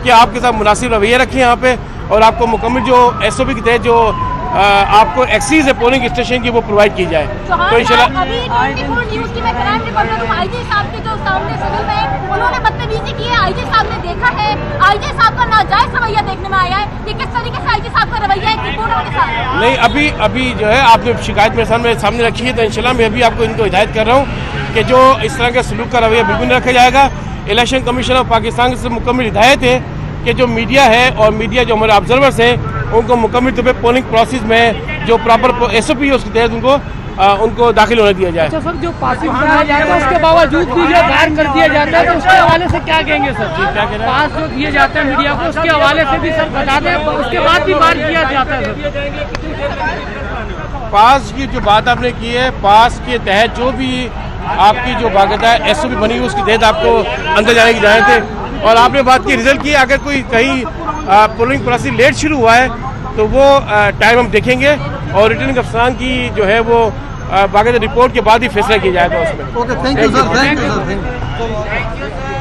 कि आपके साथ मुनासिब रवैया रखें यहाँ पे, और आपको मुकम्मल जो SOP के तहत जो आपको एक्सेस है पोलिंग स्टेशन की वो प्रोवाइड की जाए। तो इंशाल्लाह अभी 24 न्यूज़ की मैं क्राइम रिपोर्टर हूं, आईजी साहब के जो सामने सिविल में उन्होंने बदतमीजी की है, आईजी साहब ने देखा है, आईजी साहब का नाजायज रवैया देखने में आया है कि किस तरीके से आईजी साहब का रवैया है रिपोर्टरों के साथ। नहीं, अभी जो है आपने शिकायत मेरे सामने रखी है, तो इंशाल्लाह मैं अभी आपको इनको हिदायत कर रहा हूँ कि जो इस तरह का सलूक का रवैया बिल्कुल नहीं रखा जाएगा। इलेक्शन कमीशन ऑफ पाकिस्तान से मुकम्मल हिदायत है कि जो मीडिया है और मीडिया जो हमारे ऑब्जर्वर्स हैं उनको मुकम्मल तौर पर पोलिंग प्रोसेस में जो प्रॉपर SOP है उसके तहत उनको दाखिल होने दिया जाए। अच्छा सर, जो पासिंग कराया जाता है उसके बावजूद भी जो दायर कर दिया जाता है तो उसके हवाले से क्या कहेंगे सर? क्या कह रहे हैं? पास जो दिए जाते हैं मीडिया को उसके हवाले से भी सर बता दें, उसके बाद भी बात किया जाता है सर। पास की जो बात आपने की है, पास के तहत जो भी आपकी जो बाकायदा SOP बनी हुई उसके तहत आपको अंदर जाने की इजाज़त है। और आपने बात की रिजल्ट की, अगर कोई कहीं पोलिंग प्रोसेस लेट शुरू हुआ है तो वो टाइम हम देखेंगे और रिटर्निंग अफसरान की जो है वो बाकायदा रिपोर्ट के बाद ही फैसला किया जाएगा उसमें। Okay, thank you sir, thank you sir, thank you.